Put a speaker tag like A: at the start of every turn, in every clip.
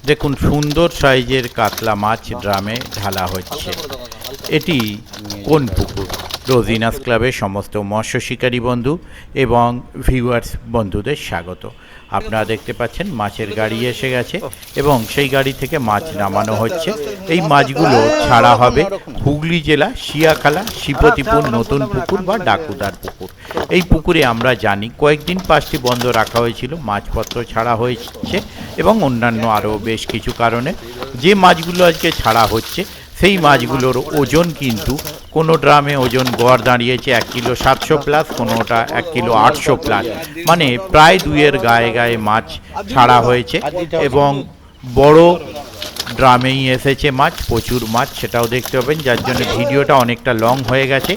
A: দেখুন সুন্দর সাইজের কাতলা মাছ ড্রামে ঢালা হচ্ছে। এটি কোন পুকুর? রোজিনাস ক্লাবের সমস্ত মৎস্য শিকারী বন্ধু এবং ভিউয়ার্স বন্ধুদের স্বাগত। আপনারা দেখতে পাচ্ছেন মাছের গাড়ি এসে গেছে এবং সেই গাড়ি থেকে মাছ নামানো হচ্ছে। এই মাছগুলো ছাড়া হবে হুগলি জেলা শিয়াখালা শ্রীপতিপুর নতুন পুকুর বা ডাকুদার পুকুর। এই পুকুরে আমরা জানি কয়েকদিন পাশটি বন্ধ রাখা হয়েছিল, মাছপত্র ছাড়া হয়েছে এবং অন্যান্য আরও বেশ কিছু কারণে যে মাছগুলো আজকে ছাড়া হচ্ছে সেই মাছগুলোর ওজন কিন্তু কোনো ড্রামে ওজন গড় দাঁড়িয়েছে 1 কিলো 700 প্লাস, কোনোটা 1 কিলো 800 প্লাস, মানে প্রায় দুইয়ের গায়ে গায়ে মাছ ছাড়া হয়েছে এবং বড় ড্রামেই এসেছে মাছ, প্রচুর মাছ, সেটাও দেখতে পাবেন। যার জন্য ভিডিওটা অনেকটা লং হয়ে গেছে,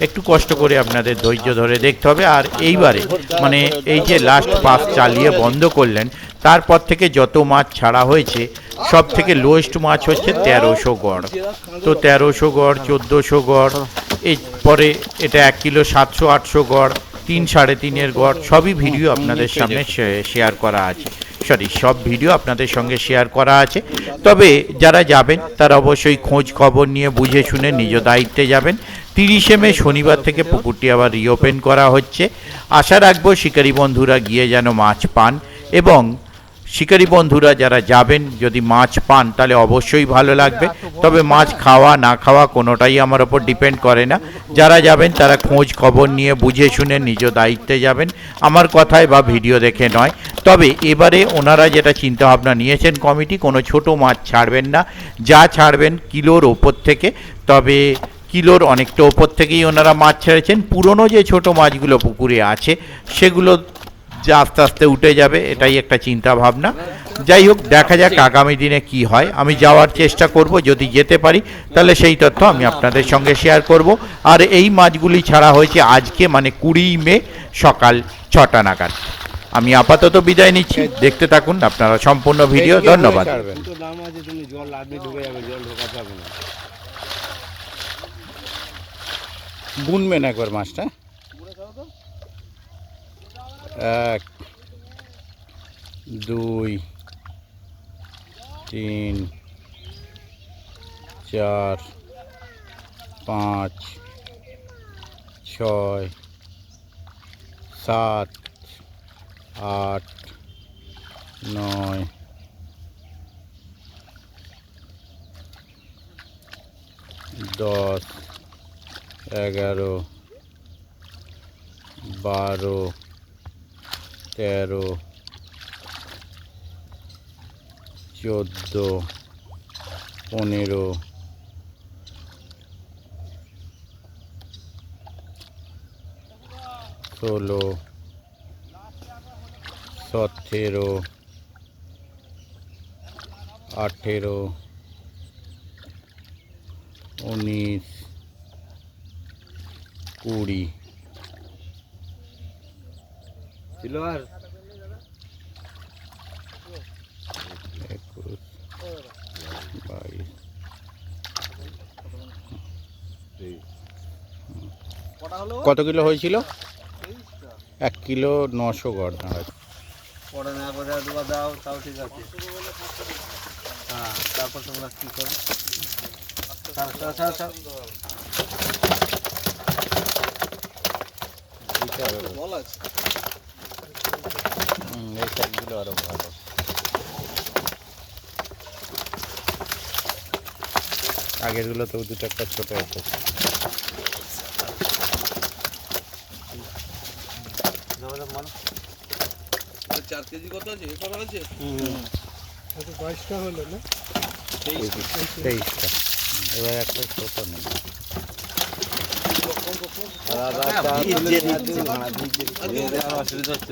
A: একটু কষ্ট করে আপনাদের ধৈর্য ধরে দেখতে হবে। আর এইবারে মানে এই যে লাস্ট পাস চালিয়ে বন্ধ করলেন, তারপর থেকে যত মাছ ছাড়া হয়েছে সব থেকে লোয়েস্ট মাছ হচ্ছে 1300 গড়। তো 1300 গড়, 1400 গড়, এরপরে এটা 1 কিলো 700-800 গড়, 3-3.5 গড়, সবই ভিডিও আপনাদের সামনে শেয়ার করা আছে। সব ভিডিও আপনাদের সঙ্গে শেয়ার করা আছে। তবে যারা যাবেন তারা অবশ্যই খোঁজ খবর নিয়ে বুঝে শুনে নিজ দায়িত্বে যাবেন। 30শে মে শনিবার থেকে পুকুরটি আবার রিওপেন করা হচ্ছে। আশা রাখবো শিকারী বন্ধুরা গিয়ে যেন মাছ পান, এবং শিকারী বন্ধুরা যারা যাবেন যদি মাছ পান তাহলে অবশ্যই ভালো লাগবে। তবে মাছ খাওয়া না খাওয়া কোনোটাই আমার ওপর ডিপেন্ড করে না। যারা যাবেন তারা খোঁজ খবর নিয়ে বুঝে শুনে নিজ দায়িত্বে যাবেন, আমার কথায় বা ভিডিও দেখে নয়। তবে এবারে ওনারা যেটা চিন্তাভাবনা নিয়েছেন কমিটি, কোনো ছোট মাছ ছাড়বেন না, যা ছাড়বেন কিলোর ওপর থেকে। তবে কিলোর অনেকটা ওপর থেকেই ওনারা মাছ ছেড়েছেন। পুরনো যে ছোট মাছগুলো পুকুরে আছে সেগুলো যে আস্তে আস্তে উঠে যাবে, এটাই একটা চিন্তা ভাবনা। যাই হোক, দেখা যাক আগামী দিনে কি হয়। আমি যাওয়ার চেষ্টা করব, যদি যেতে পারি তাহলে সেই তথ্য আমি আপনাদের সঙ্গে শেয়ার করব। আর এই মাছগুলি ছাড়া হয়েছে আজকে, মানে 20 মে সকাল 6টা নাগাদ। আমি আপাতত বিদায় নিচ্ছি, দেখতে থাকুন আপনারা সম্পূর্ণ ভিডিও। ধন্যবাদ। গুনবেন একবার মাছটা। 1 2 3 4 5 6 7 8 9 10 11 12 13 14 15 16 17 18 19 20 ছিল আর 21 22 কত কিলো হয়েছিল? 1 কিলো 900 গড় দাঁড়াচ্ছে।
B: পরে না করে দুবার দাও তাও ঠিক আছে। হ্যাঁ, তারপর তোমরা কি করো? বল আছে।
A: এই সাইজগুলো আরো ভালো। আগেরগুলো তো দুটো একটা ছোট আছে।
B: 4 কেজি কত আছে? কত আছে?
C: এটা 22টা হলো না?
A: 23টা। এবার একটা ছোট নেই।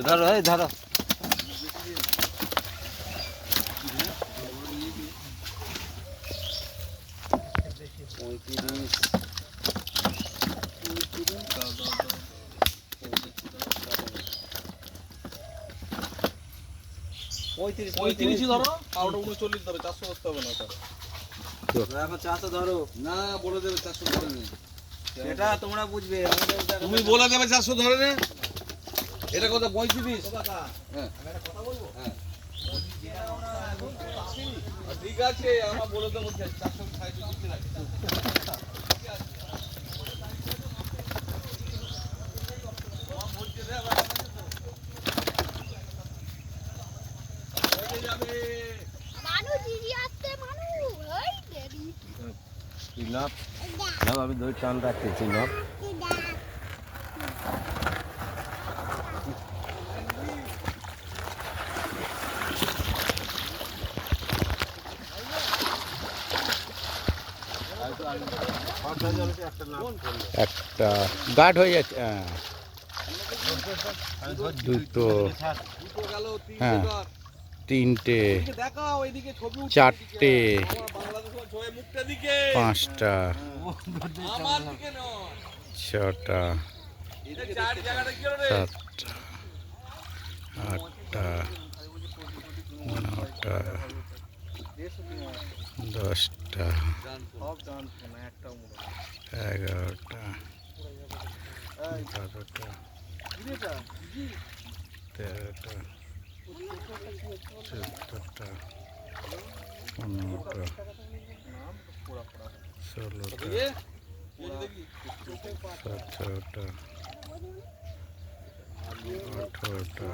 B: ধরো এই ধরো। পঁয়ত্রিশই ধরো, আর 39 ধরো, 400 বসতে হবে না। এখন 400 ধরো না, বলে দেবে 400 ধরে নে। সেটা তোমরা বুঝবে, তুমি বলে দেবে 400 ধরে নে। এটা কত? 35। হ্যাঁ, আমি একটা কথা বলবো। হ্যাঁ, ঠিক আছে আমার বলে দেবো 460 লিখে রাখি
D: আমি দুই টান রাখতেছি না
A: একটা গার্ড হয়ে যাচ্ছে, হ্যাঁ। দুটো,
B: গেল
A: হ্যাঁ, তিনটে,
B: দেখাও এইদিকে ছবি
A: চারটে,
B: বাংলাদেশের ছয় মুখটা দিকে
A: পাঁচটা,
B: আমার দিকে নয়
A: ছটা,
B: এটা চার জায়গাটা কি হলো রে
A: সাতটা, আটটা, নটা, দশটা,
B: সব জানতো না একটাও মোটা
A: 11টা, 12টা, 13টা, 14টা, 15টা, 16টা, 17টা, 18টা,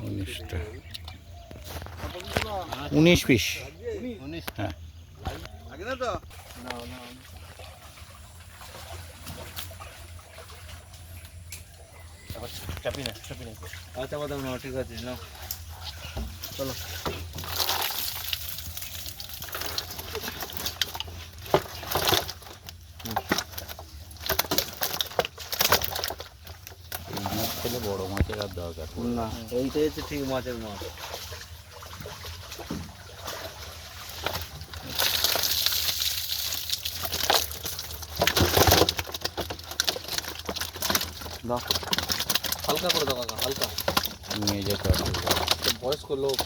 A: 19টা, 19 পিস, হ্যাঁ।
B: আগে না তো
D: আচ্ছা বাদাম না ঠিক আছে না চলো
A: মাছ খেলে বড় মাছের আর দরকার পড়ে না।
D: না এইটাই হচ্ছে ঠিক মাছের মাছ
B: দাও হালকা করে দাও কাকা হালকা
A: নিয়ে যেতে হবে।
B: বয়স্ক লোক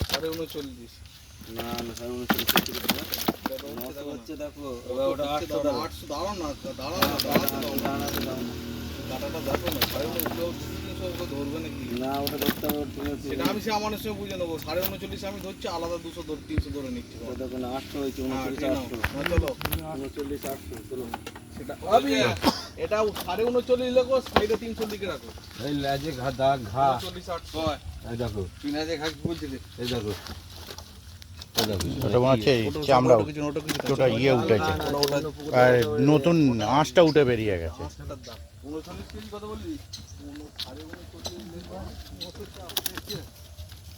B: সাড়ে 39
D: না না স্যার 39 হচ্ছে দেখো ওটা 800 দাও
B: 800 দাঁড়াও না দাঁড়াও না দাঁড়াতে দাও কাটাটা দেখো না সাড়ে 39 ধরবে নাকি
D: না ওটা ধরতে হবে
B: সেটা আমি সে আমার সঙ্গে বুঝে নেবো 39.5 আমি ধরছি আলাদা 200 300 ধরে নিচ্ছি
D: দেখো না 800 হয়েছে
B: হ্যাঁ,
D: 39
B: ঠিক নাও।
D: 800
B: না, চলো
D: 39 800 চলো
B: সেটা আমি এটা 39.5 লেখো সাইডে 300 লিখে রাখো
D: এই লাজে ঘা দাগ ঘা
B: 40 800
D: এই দেখো
B: তুই না যে খাই বলছিস
D: এই দেখো এই দেখো
A: ওটা মনে হচ্ছে চামড়া,
B: কিছু ওটা কিছু
A: ওটা ইয়ে উঠেছে, আর নতুন আঁশটা উঠে বেরিয়ে গেছে।
B: 39 কেজি কত বললি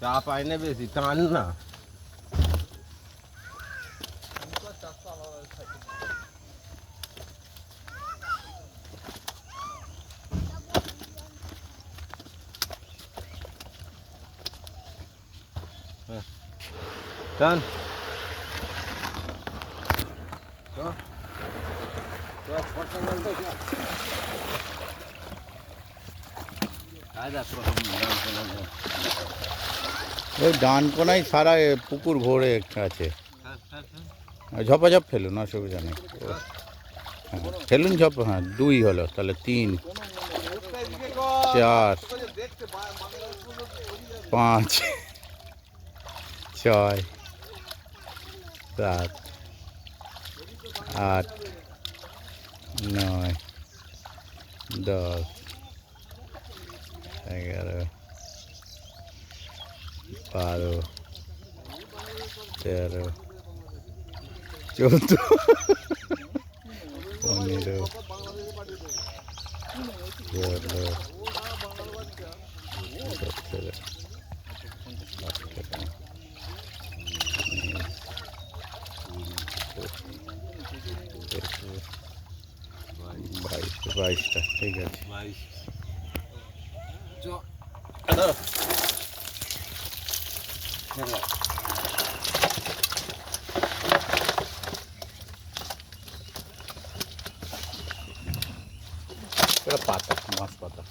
D: চাপ আয় না বেশি টান না টান
A: ওই ডান কোনায় সারা পুকুর ভরে আছে, ঝপাঝপ ফেলুন, অসুবিধা নেই। হ্যাঁ, ফেলুন ঝপ, হ্যাঁ 2 হলো, তাহলে 3, 4, 5, 6, 7, 8, 9, 10, 11, 12, 13, 14, 15, 16, 17, 18, 22টা, ঠিক আছে। এটা পাতা, মাছ পাতা।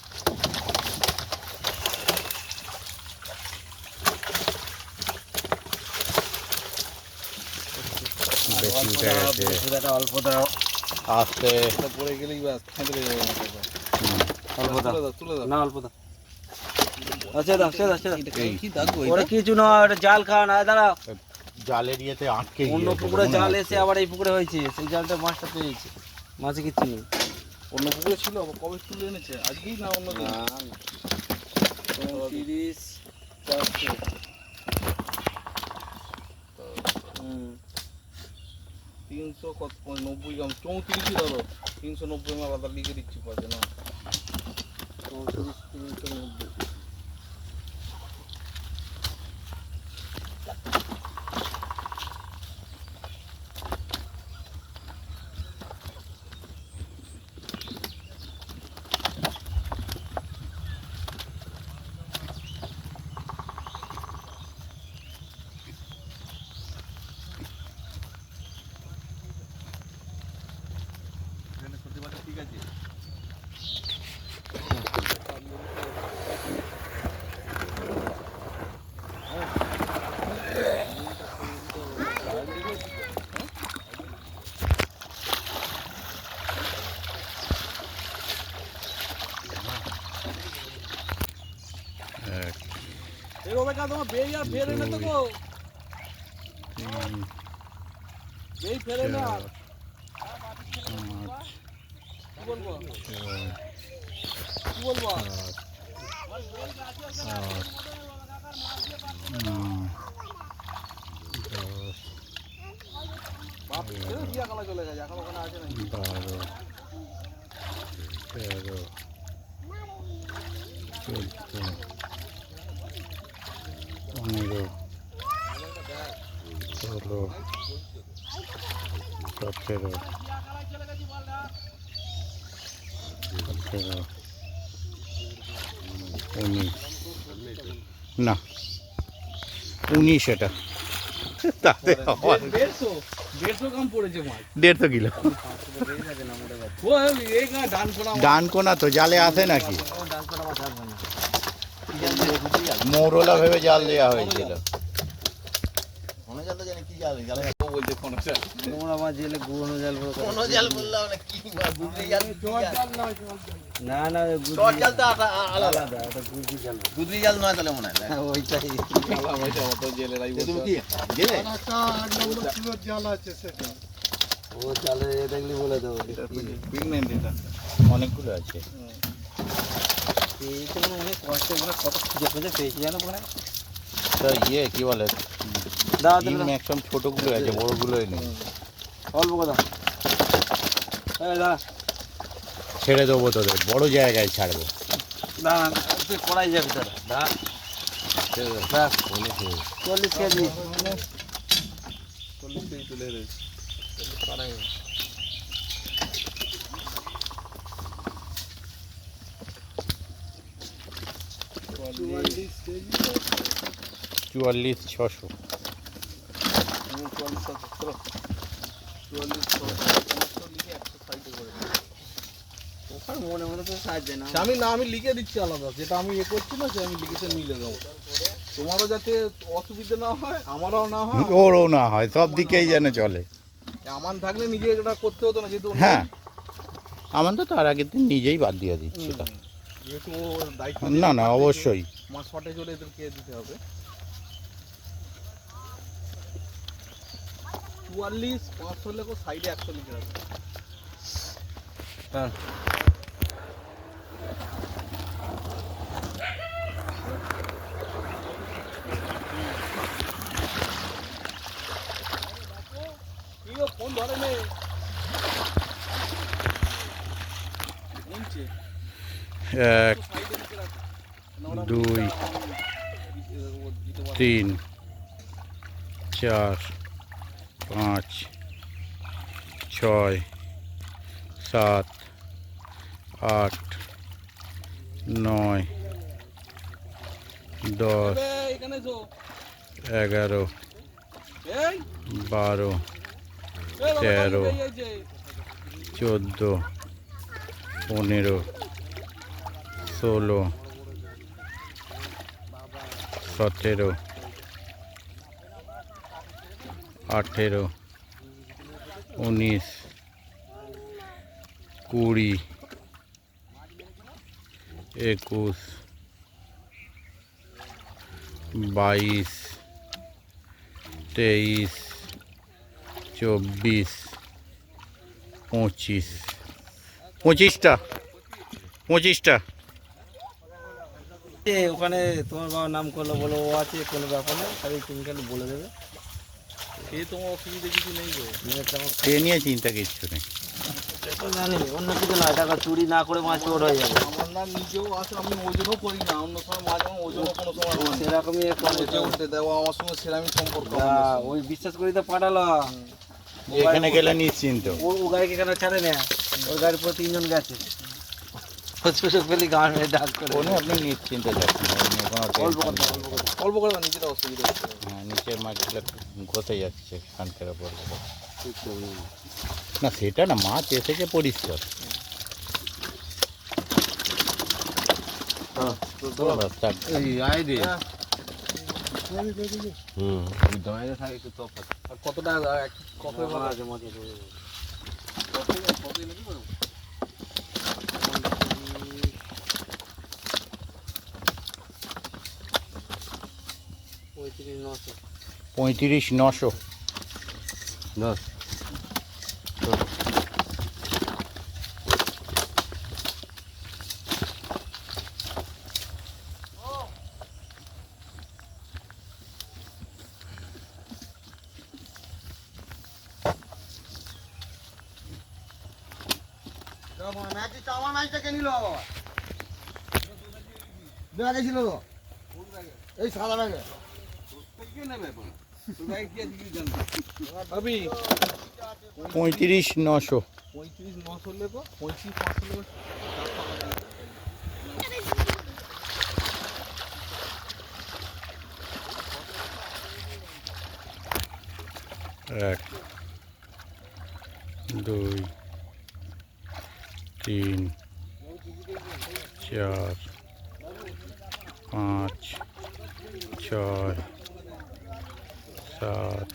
A: বেশি উঠে গেছে,
D: অল্প দাও,
A: আস্তে।
B: এটা পড়ে গেলেই ব্যাস খেঁদড়ে যাবে মাথাটা।
D: অল্প দাও,
B: তুলে দাও, তুলে দাও।
D: না অল্প দাও। আচ্ছা দাও, আচ্ছা দাও, আচ্ছা দাও।
B: এই কি দাগো
D: ওরা কিছু না, ওটা জাল খাওয়া না, দাঁড়াও।
A: জালের ইয়েতে আটকে
D: অন্য
A: গিয়েছে,
D: পুকুরে
A: মনে
D: জাল
A: হচ্ছে।
D: এসে আবার এই পুকুরে হয়েছে, সেই জালটা মাছটা পেয়েছে, মাছে কিচ্ছু নেই।
B: অন্য পুকুরে ছিল, কবে তুলে এনেছে? আজকেই না অন্য দিন?
D: 35, 400। হুম।
B: 390 গ্রাম, 34ই ধরো। 390 গ্রাম আলাদা লিখে দিচ্ছি পরে না।
D: 34, 390।
B: এখানে সত্যি কথা ঠিক আছে। এই ওবেকা তোমার বেই আর ফেরে না তো গো। বেই ফেরে না। কি বলবো? কি বলবো? বাপ রে দিয়া কালা চলে গেছে, এখন ওখানে আছে নাকি?
A: 12, 13, 14, 15, 16, 17, 18, 19, না 19 এটা তাতে আমার
B: 150 গ্রাম পড়েছে মাছ।
A: 150 কিলো।
B: ও এই গা ডান কোনা মাছ।
A: ডান কোনা তো জালে আসে নাকি?
D: ডাক্তার মাছ আসবে না।
A: মৌরলা ভেবে জাল দেওয়া হয়েছিল।
B: ও বলছে কোনা চাল।
D: নোংরা মাছ জেলে গুঁড়ো জাল ভরে করে। না না, আলাদা, ওটা গুড়ি জাল। হ্যাঁ, ওইটাই।
B: কালা মাছ অত জেলেরাই বলছে।
C: একটা 8 নম্বর কিলোর জাল আছে সেটা।
D: ও জালে দেখলি বলে দেবো।
B: প্রেগন্যান্ট এটা।
A: অনেকগুলো আছে।
D: পেয়েছে মানে অনেক কষ্টে, মানে কত খুঁজে খুঁজে পেয়েছি জানো ওখানে।
A: তা ইয়ে কি বলে,
D: দাও
A: ডিম ম্যাক্সিমাম ছোটগুলো আছে, বড়গুলোই নেই।
D: অল্প কথা। দাঁড়া
A: ছেড়ে দেবো তোদের, বড় জায়গায় ছাড়বো।
D: দাঁড়া, তুই কড়াই যাবি দাঁড়া। দাঁড়া, 40 কেজি।
B: 40 কেজি তুলে রয়েছে।
C: চুয়াল্লিশ কেজি।
A: 44,600।
D: ওখানে মনে মনে তো সাহায্য না।
B: আমি লিখে দিচ্ছি আলাদা, যেটা আমি করছি না সে আমি লিখেছে মিলে দেবো। তোমারও যাতে অসুবিধা না হয়, আমারও না হয়।
A: ওরও না হয়, সব দিকেই যেন চলে।
B: আমান থাকলে নিজে এটা করতে হতো না, যেহেতু
A: হ্যাঁ, আমার তো তার আগের দিন নিজেই বাদ দিয়ে দিচ্ছি।
B: যেহেতু ও দায়িত্ব
A: না না, অবশ্যই।
B: মাছ ফাটে চলে এদেরকে দিতে হবে। 44, 500 লেখো, সাইডে 100 লিখে রাখো।
D: হ্যাঁ।
B: কি গো, ফোন ধরে নে। নিচে
A: 1,
B: সাইডে লিখে রাখো। না, ওরা
A: 2,
B: দিতে পারবে।
A: 3, 4, 5, 6, 7, 8, 9, 10,
B: এই, এখানে এসো।
A: 11,
B: এই,
A: 12,
B: এই বাবা,
A: 13,
B: এই যে।
A: 14, 15, ষোলো, 17, 18, 19, 20, 21, 22, 23, 24, 25, 25টা, 25টা।
D: ওখানে তোমার বাবার নাম করলো, বলো ও আছে, কোনো ব্যাপার নেই, খালি তুমি খালি বলে দেবে।
B: সে তোমার অসুবিধা কিছু নেই গো।
A: সে নিয়ে চিন্তা কিচ্ছু নেই।
D: সেটা জানি, অন্য কিছু নয়, টাকা চুরি না করে মাছ চোর হয়ে যাবে।
B: আমার না নিজেও আছে, আমি ওজনও করি না, অন্য সময় মাছ আমার ওজনও কোনো সময় হয় না।
D: সেরকমই
B: উঠে উঠে দেওয়া আমার সঙ্গে সেরামি সম্পর্ক।
D: ওই বিশ্বাস করি তো পাঠালাম।
A: এখানে গেলে নিশ্চিন্ত।
D: ও গাড়িকে কেন ছাড়ে না, ওর গাড়ির পর 3 জন গেছে। সুযোগ পেলে গান মেরে ডাক করে।
A: কোনো আপনি নিশ্চিন্তে যাচ্ছেন,
B: অল্প করে দাও, অল্প করে দাও, নিজেরা অসুবিধা হচ্ছে।
A: হ্যাঁ, নিচের মাছগুলো ঘষে যাচ্ছে খানকের ওপর। না সেটা না, মাছ এসেছে পরিষ্কার।
B: কত টাকা কত
D: মাঝে মাঝে
B: কত
A: 35,900।
D: 10।
B: চাওয়া মাছটা কে নিল? ব্যাগে ছিল তো, এই সাদা ব্যাগে। কে নেবে? ব্যাগে কি আছে কি জানতো? ভাবি
A: 35,900।
B: 35,900 লেখো, 35,500 লেখো।
A: এক, 2, 3, 4, 5, 6, 7,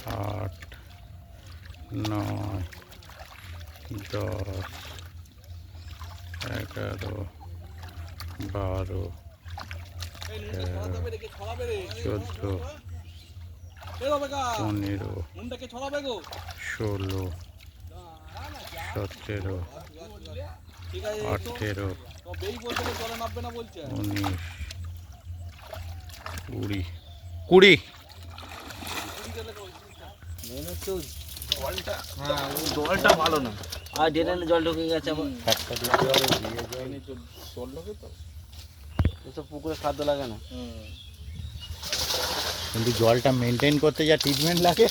A: 8, 9, 10, 11, 12, 13, 14, 15, 16, 17, 18, 19, 20, 20।
D: জলটা ভালো না, আর ড্রেনে জল ঢুকে গেছে আবার। এসব পুকুরে খাদ্য লাগে না।
A: কিন্তু জলটা মেনটেন করতে যা ট্রিটমেন্ট লাগে।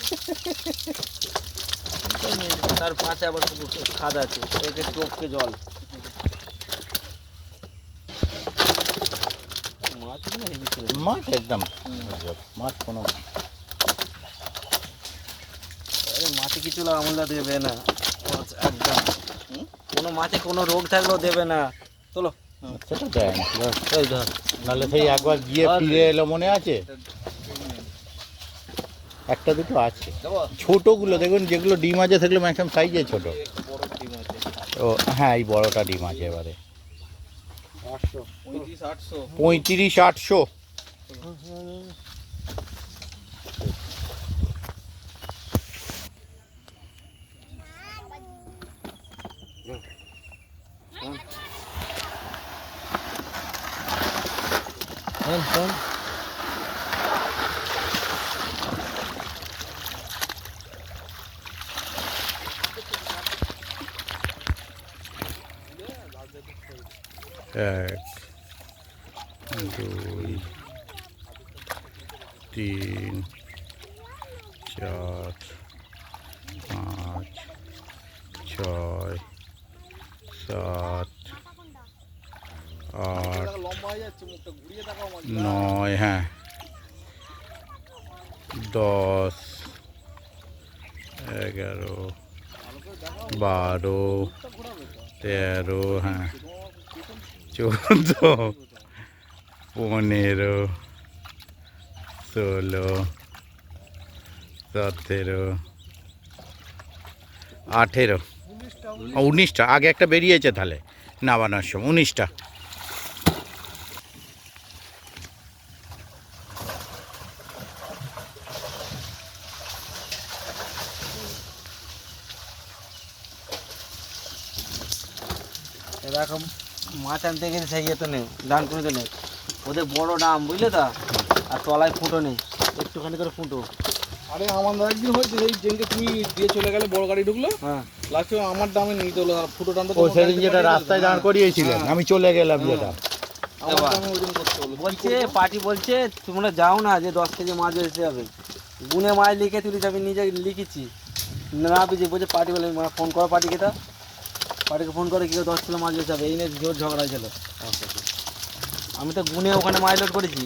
D: তার পাশে আবার পুকুর খাদ আছে, একে টপকে জল। মাছ না হেভি ছিল।
A: মাছ একদম মাছ কোনো
D: মাছে কিছু আমলা দেবে না, মাছ একদম কোনো মাছে কোনো রোগ থাকলেও দেবে না। চলো
A: সেটা দেয় না।
D: এই ধর,
A: নাহলে সেই একবার গিয়ে ফিরে এলো, মনে আছে? একটা দুটো আছে ছোটগুলো, দেখুন যেগুলো ডিম আছে সেগুলো ম্যাক্সিমাম সাইজে ছোট। ও হ্যাঁ, এই বড়টা ডিম আছে এবারে। 35,800। এক, 2, 3, 4, 5, 6, 7, 8,
B: লম্বা হয়ে যাচ্ছে মুখটা, ঘুরিয়ে দেখাও মাছ।
A: 9, হ্যাঁ 10, 11, 12, 13, হ্যাঁ 14, 15, 16, 17, 18, 19টা আগে একটা বেরিয়েছে তাহলে নামানোর সময় 19টা।
D: এরকম মাছ আনতে গেলে সেই ইয়ে তো নেই, ডান করে তো নেই, ওদের বড় ডাম বুঝলে তো, আর তলায় ফুটো নেই, একটুখানি করে ফুটো।
B: আরে আমাদের একদিন হয়েছে সেই যেদিনকে তুমি দিয়ে চলে গেলে বড় গাড়ি ঢুকলো,
D: হ্যাঁ
B: লাস্টে আমার দামে নিতে হলো, আর ফুটো টানটা
A: ও সেদিন যেটা রাস্তায় দাঁড় করিয়েছিলেন আমি চলে গেলাম যেটা।
B: আমার দামে ওজন করতে হলো।
D: বলছে পার্টি বলছে তোমরা যাও না, যে 10 কেজি মাছ এসে যাবে, গুনে মাছ লিখে তুলি যাবে, নিজে লিখেছি না বুঝে বলছে পার্টি বলে ফোন করো পার্টিকে, তা পার্টিকে ফোন করে কেউ 10 কিলো মাছ এসে যাবে, এই নিয়ে জোর ঝগড়া ছিল। আমি তো গুনে ওখানে মাছ লোড করেছি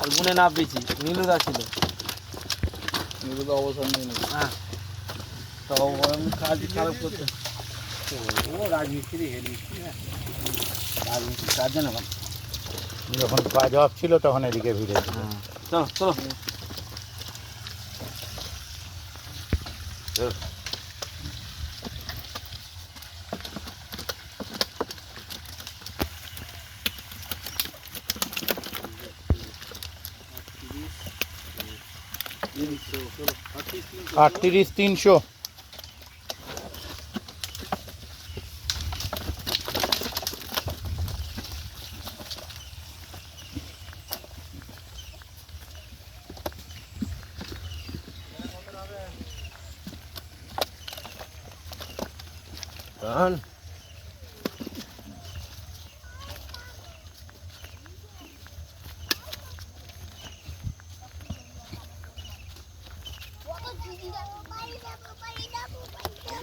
D: আর গুনে না পেয়েছি, নীলুদা ছিল।
B: এগুলো তো অবসর নিয়ে নেবে।
D: হ্যাঁ তো আমি কাজ খারাপ করতে, ও রাজমিস্ত্রি হেড মিস্ত্রি, হ্যাঁ রাজমিস্ত্রি কাজ জানে না।
A: যখন কাজ অফ ছিল তখন এদিকে ভিড়েছিল।
D: হ্যাঁ চলো চলো।
A: আটত্রিশ 300।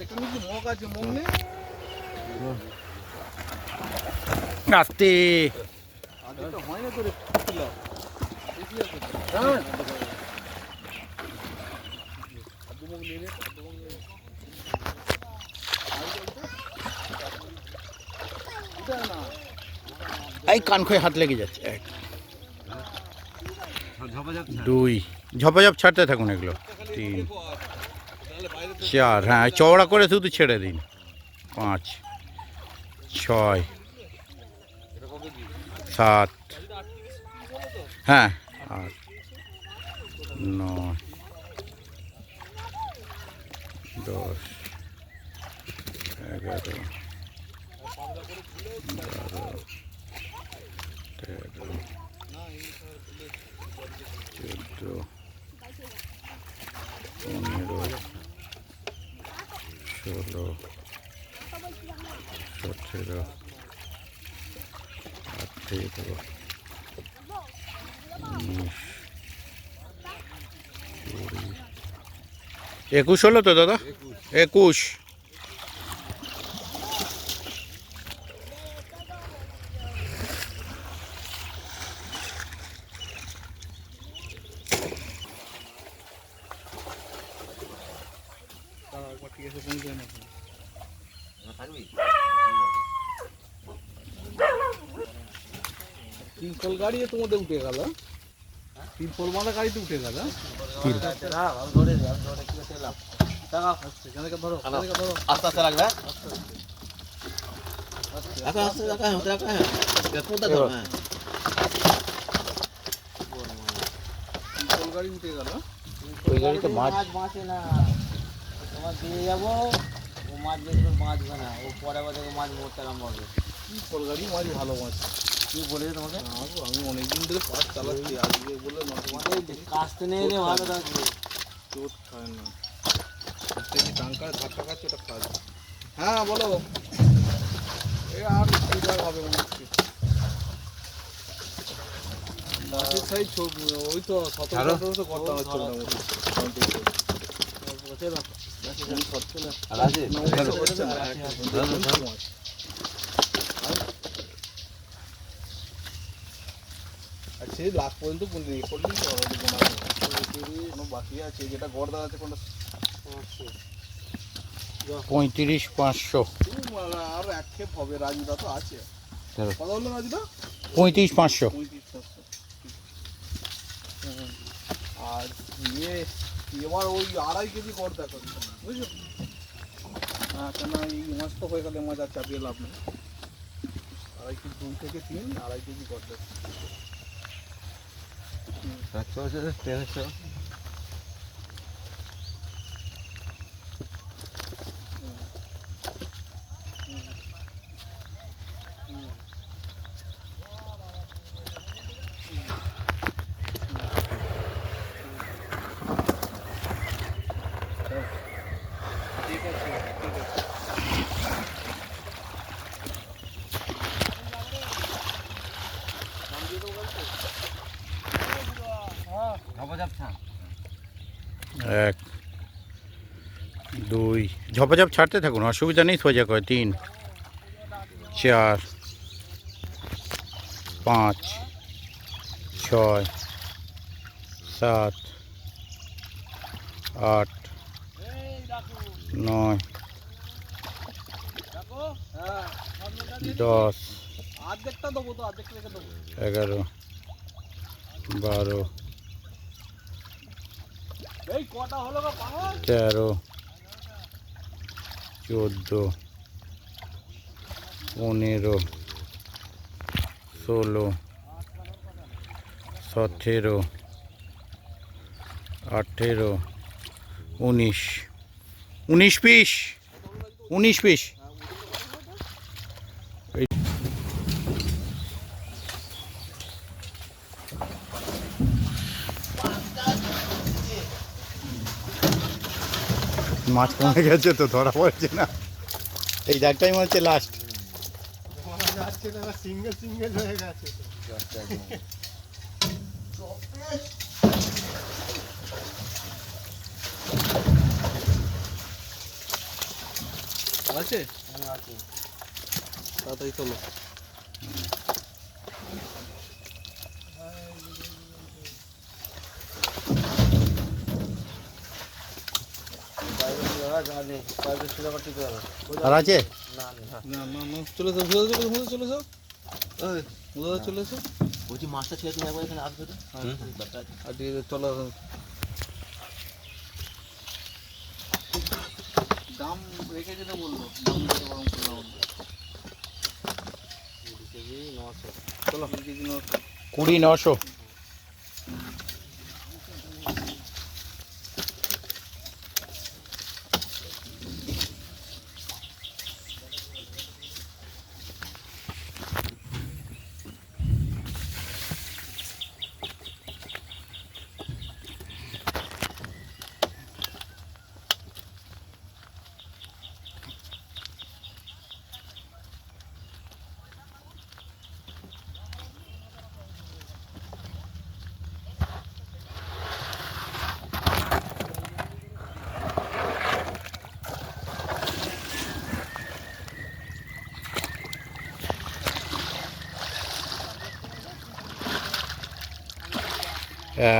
B: এখানে কি মগ আছে, মগ নেই?
A: আস্তে
B: আগে তো হয় না তোরে ছিলাম। বেশি আছে তো। আদুমগ নিয়ে নে, আদুমগ নিয়ে নে। উঠে আয় না।
A: এই কান খয়ে হাত লেগে যাচ্ছে। 1 2 ঝপাঝপ ছাড়তে থাকুন এগুলো। 3 4, হ্যাঁ চওড়া করে শুধু ছেড়ে দিন। 5 6 7, হ্যাঁ 8 9 10 11 12 13 14 15 16 17 18 19 20 21 হলো তো দাদা? 21।
B: দাঁড়া, একবার ঠিক আছে, পৌঁছে না। তিনশোল গাড়ি তোমাদের উঠে গেল, 3 মাথা গাড়িতে উঠে গেল। এখান থেকে ধরো, এখান থেকে ধরো।
E: আস্তে আস্তে রাখবে, রাখো আস্তে রাখো, হতে রাখো, হ্যাঁ কোনটা ধরো, হ্যাঁ
B: তিনশোল গাড়ি উঠে গেল।
A: ওই গাড়িতে মাছ
D: বাঁচে না, তোমার দিয়ে যাবো, ও মাছ দেখবে বাঁচবে না, ও পরে আবার দেখবে মাছ মরতে আরম্ভ হবে।
B: তিনশোল গাড়ি মাছ ভালো মাছ।
D: কি বলেছে তোমাকে?
B: আমি অনেকদিন ধরে পাঁচ চালাচ্ছি, আজকে বলে মাছ
D: তোমাকে কাস্তে নিয়ে এলে ভালো থাকবে।
B: চোট খায় না। একটা কি টাঙ্কার ধাক্কা খাচ্ছে, ওটা খায়। হ্যাঁ বলো, এই আর সুবিধা হবে মনে হচ্ছে। মাছের সাইজ ওই তো 17-18 করতে হচ্ছে মোটামুটি।
D: বসে রাখো।
E: আর আছে
B: না, ওটা হচ্ছে না, মাছ। আর সেই লাস্ট পর্যন্ত করলেই তো হবে, কোনো বাকি আছে, যেটা গড়দা আছে কোনটা
A: 35 500।
B: আর এক ক্ষেপ হবে, রাজুদা তো আছে। কত হলো রাজুদা?
A: 35,500।
B: 35,500। আর ইয়ে এবার ওই 2.5 কেজি কর দেখো, বুঝছো? হ্যাঁ, কেন এই মাছ তো হয়ে গেলে মাছ আর চাপিয়ে লাভ নেই। 2.5 কেজি, 2 থেকে 3, 2.5 কেজি কর দেখো। ঠিক আছে, ঠিক আছে।
A: এক, দুই, ঝপাঝপ ছাড়তে থাকুন, অসুবিধা নেই, সোজা করে 3, 4, 5, 6, 7, 8, 9, 10,
B: অর্ধেকটা দেবো তো, অর্ধেক রেখে দেবো।
A: 11, 12,
B: এই কটা হলো গো পাগল?
A: 13, 14, 15, 16, 17, 18, 19, 19 পিস, 19 পিস। মাছ কমে গেছে তো, ধরা পড়ছে না। এই দাগটাই মনে হচ্ছে লাস্ট।
C: যাচ্ছে না, সিঙ্গেল সিঙ্গেল হয়ে গেছে
B: আছে? তাড়াতাড়ি চলো।
A: আর আছে?
B: না না না, চলে যাও, চলে যাও, চলে যাও, চলে যাও।
E: বলছি মাছটা ছেড়ে তুমি একবার এখানে আসবে তো?
B: আর ঠিক আছে, চলো। দাম রেখে যেতে বললো, দাম রেখে বরং করলাম। চলো, 2 কেজি 900।
A: 20, 900।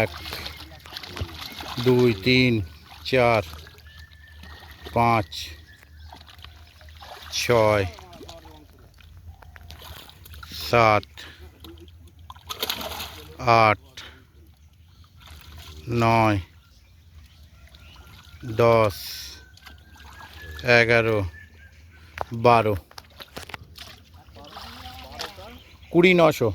A: এক, 2, 3, 4, 5, 6, 7, 8, 9, 10, 11, 12, 20, 900।